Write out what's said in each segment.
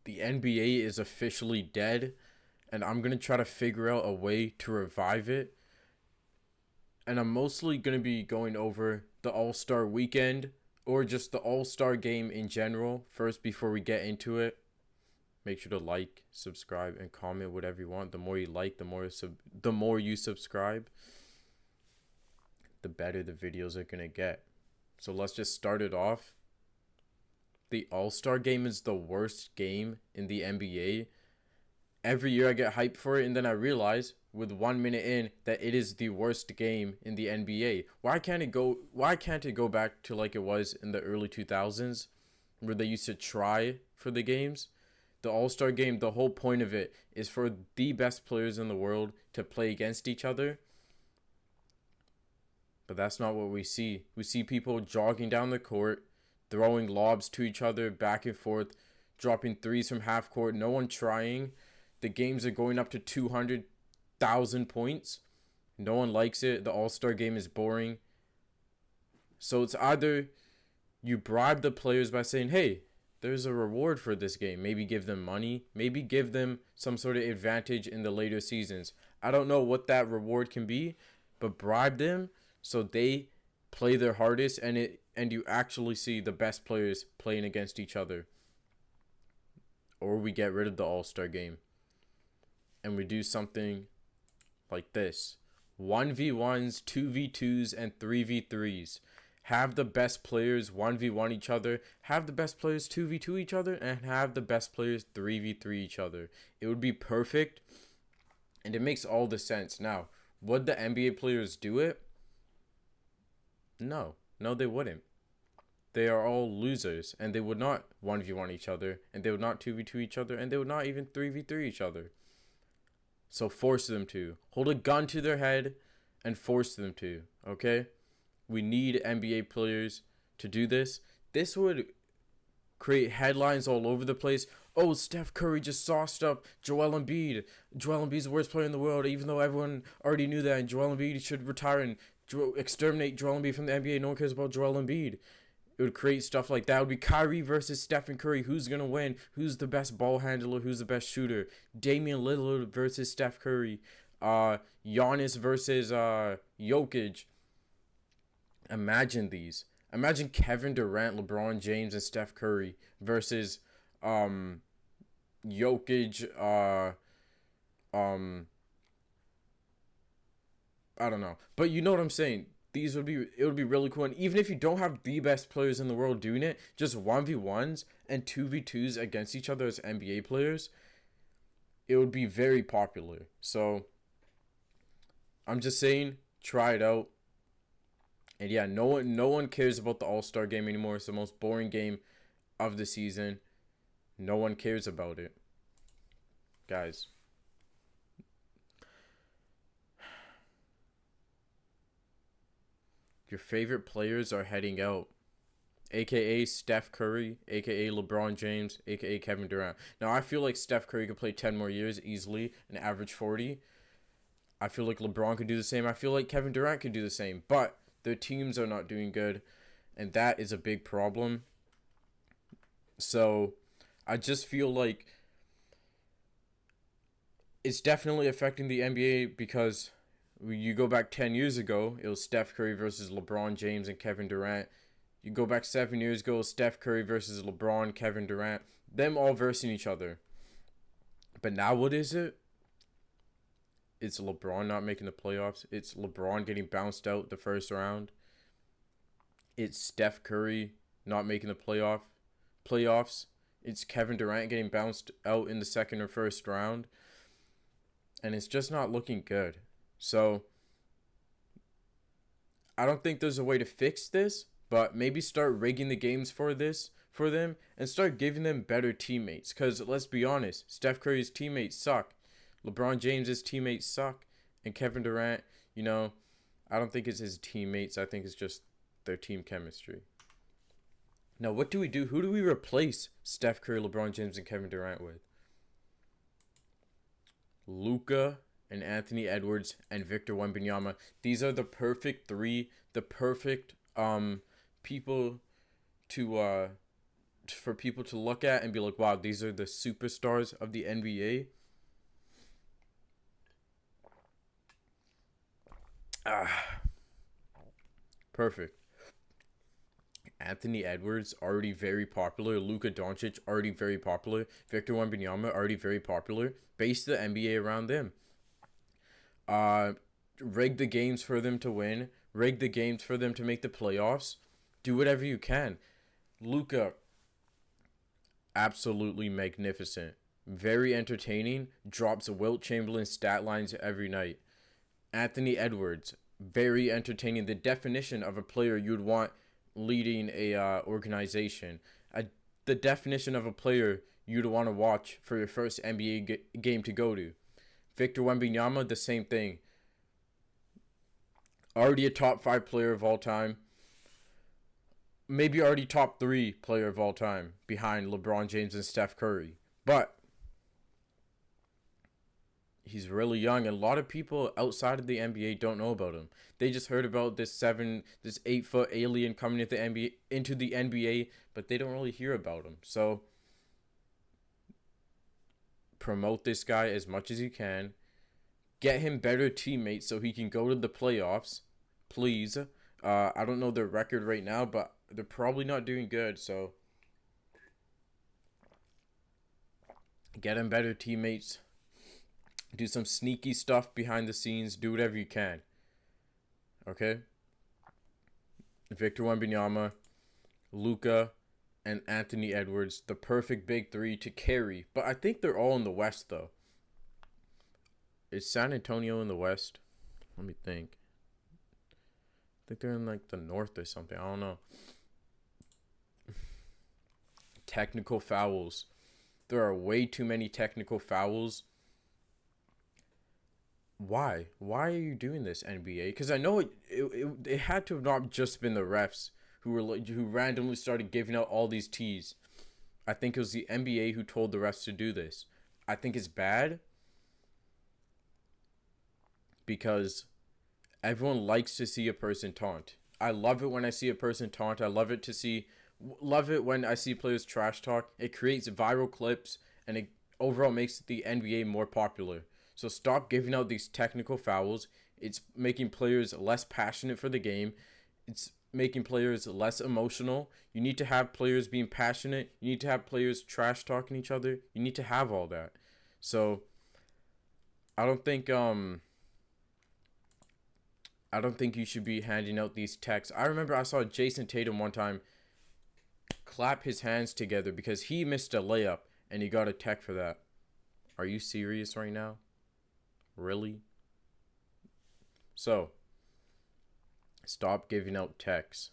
the NBA is officially dead, and I'm going to try to figure out a way to revive it. And I'm mostly going to be going over the All-Star weekend or just the All-Star game in general first before we get into it. Make sure to like, subscribe, and comment whatever you want. The more you like, the more you subscribe, the better the videos are going to get. So let's just start it off. The All-Star game is the worst game in the NBA. Every year I get hyped for it, and then I realize with 1 minute in that it is the worst game in the NBA. Why can't it go back to like it was in the early 2000s where they used to try for the games? The All-Star game, the whole point of it is for the best players in the world to play against each other. But that's not what we see. We see people jogging down the court, throwing lobs to each other back and forth, dropping threes from half court, no one trying. The games are going up to 200,000 points. No one likes it. The All-Star game is boring. So it's either you bribe the players by saying, hey, there's a reward for this game. Maybe give them money. Maybe give them some sort of advantage in the later seasons. I don't know what that reward can be, but bribe them so they play their hardest and you actually see the best players playing against each other. Or we get rid of the All-Star game and we do something like this. 1v1s, 2v2s, and 3v3s. Have the best players 1v1 each other, have the best players 2v2 each other, and have the best players 3v3 each other. It would be perfect, and it makes all the sense. Now, would the NBA players do it? No, they wouldn't. They are all losers, and they would not 1v1 each other, and they would not 2v2 each other, and they would not even 3v3 each other. So force them to. Hold a gun to their head and force them to, okay? We need NBA players to do this. This would create headlines all over the place. Oh, Steph Curry just sauced up Joel Embiid. Joel Embiid's the worst player in the world, even though everyone already knew that. And Joel Embiid should retire and exterminate Joel Embiid from the NBA. No one cares about Joel Embiid. It would create stuff like that. It would be Kyrie versus Stephen Curry. Who's going to win? Who's the best ball handler? Who's the best shooter? Damian Lillard versus Steph Curry. Giannis versus Jokic. Imagine these. Imagine Kevin Durant, LeBron James, and Steph Curry versus Jokic. I don't know, but you know what I'm saying. It would be really cool, and even if you don't have the best players in the world doing it, just 1v1s and 2v2s against each other as NBA players, it would be very popular. So I'm just saying, try it out. And yeah, no one cares about the All-Star game anymore. It's the most boring game of the season. No one cares about it. Guys. Your favorite players are heading out. AKA Steph Curry, AKA LeBron James, AKA Kevin Durant. Now, I feel like Steph Curry could play 10 more years easily and average 40. I feel like LeBron could do the same. I feel like Kevin Durant could do the same. But their teams are not doing good, and that is a big problem. So I just feel like it's definitely affecting the NBA because you go back 10 years ago, it was Steph Curry versus LeBron James and Kevin Durant. You go back 7 years ago, Steph Curry versus LeBron, Kevin Durant, them all versing each other. But now what is it? It's LeBron not making the playoffs. It's LeBron getting bounced out the first round. It's Steph Curry not making the playoffs. It's Kevin Durant getting bounced out in the second or first round. And it's just not looking good. So I don't think there's a way to fix this, but maybe start rigging the games for them and start giving them better teammates. Because let's be honest, Steph Curry's teammates suck. LeBron James's teammates suck. And Kevin Durant, I don't think it's his teammates. I think it's just their team chemistry. Now, what do we do? Who do we replace Steph Curry, LeBron James, and Kevin Durant with? Luka and Anthony Edwards and Victor Wembanyama. These are the perfect three, the perfect people to for people to look at and be like, wow, these are the superstars of the NBA. Perfect. Anthony Edwards, already very popular. Luka Doncic, already very popular. Victor Wembanyama, already very popular. Base the NBA around them. Rig the games for them to win. Rig the games for them to make the playoffs. Do whatever you can. Luka, absolutely magnificent. Very entertaining. Drops Wilt Chamberlain stat lines every night. Anthony Edwards, very entertaining. The definition of a player you'd want leading a organization. The definition of a player you'd want to watch for your first NBA game to go to. Victor Wembanyama, the same thing. Already a top 5 player of all time. Maybe already top 3 player of all time behind LeBron James and Steph Curry. But he's really young, and a lot of people outside of the NBA don't know about him. They just heard about this 8-foot alien coming into the NBA, but they don't really hear about him. So promote this guy as much as you can. Get him better teammates so he can go to the playoffs, please. I don't know their record right now, but they're probably not doing good. So get him better teammates. Do some sneaky stuff behind the scenes. Do whatever you can. Okay? Victor Wembanyama, Luka, and Anthony Edwards. The perfect big three to carry. But I think they're all in the West, though. Is San Antonio in the West? Let me think. I think they're in, like, the North or something. I don't know. Technical fouls. There are way too many technical fouls. Why? Why are you doing this, NBA? Because I know it had to have not just been the refs who randomly started giving out all these tees. I think it was the NBA who told the refs to do this. I think it's bad because everyone likes to see a person taunt. I love it when I see a person taunt. I love it when I see players trash talk. It creates viral clips and it overall makes the NBA more popular. So stop giving out these technical fouls. It's making players less passionate for the game. It's making players less emotional. You need to have players being passionate. You need to have players trash talking each other. You need to have all that. So I don't think you should be handing out these texts. I remember I saw Jason Tatum one time clap his hands together because he missed a layup and he got a tech for that. Are you serious right now? Really? So, stop giving out techs.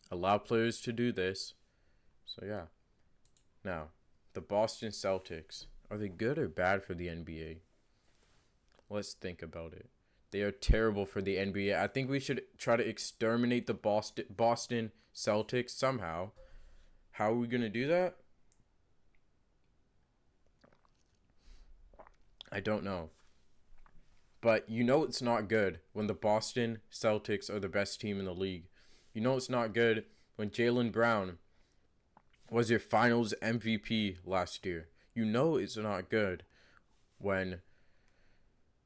Allow players to do this. So, yeah. Now, the Boston Celtics. Are they good or bad for the NBA? Let's think about it. They are terrible for the NBA. I think we should try to exterminate the Boston Celtics somehow. How are we going to do that? I don't know. But you know it's not good when the Boston Celtics are the best team in the league. You know it's not good when Jaylen Brown was your finals MVP last year. You know it's not good when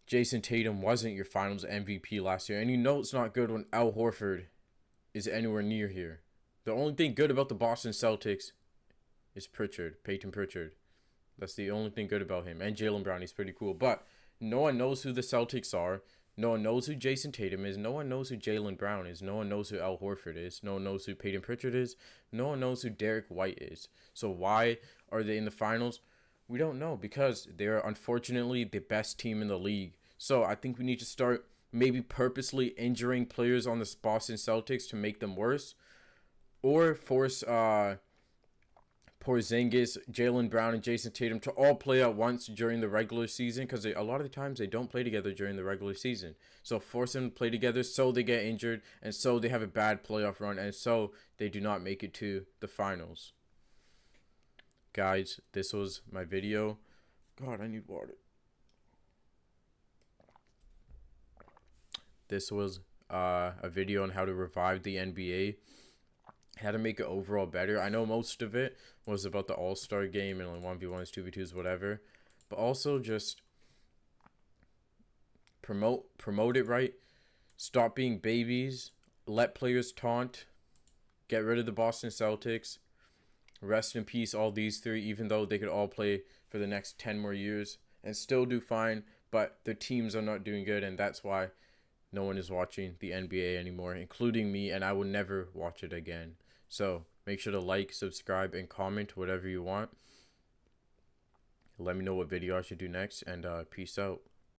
Jason Tatum wasn't your finals MVP last year. And you know it's not good when Al Horford is anywhere near here. The only thing good about the Boston Celtics is Peyton Pritchard. That's the only thing good about him. And Jaylen Brown, he's pretty cool. But no one knows who the Celtics are. No one knows who Jason Tatum is. No one knows who Jaylen Brown is. No one knows who Al Horford is. No one knows who Peyton Pritchard is. No one knows who Derek White is. So why are they in the finals? We don't know because they're unfortunately the best team in the league. So I think we need to start maybe purposely injuring players on the Boston Celtics to make them worse. Or force Porzingis, Jaylen Brown, and Jason Tatum to all play at once during the regular season because a lot of the times they don't play together during the regular season. So force them to play together so they get injured and so they have a bad playoff run and so they do not make it to the finals. Guys, this was my video. God, I need water. This was a video on how to revive the NBA. how to make it overall better. I know most of it was about the All-Star game and like 1v1s, 2v2s, whatever. But also just promote it right. Stop being babies. Let players taunt. Get rid of the Boston Celtics. Rest in peace, all these three, even though they could all play for the next 10 more years and still do fine, but their teams are not doing good, and that's why no one is watching the NBA anymore, including me, and I will never watch it again. So make sure to like, subscribe, and comment whatever you want. Let me know what video I should do next, and peace out.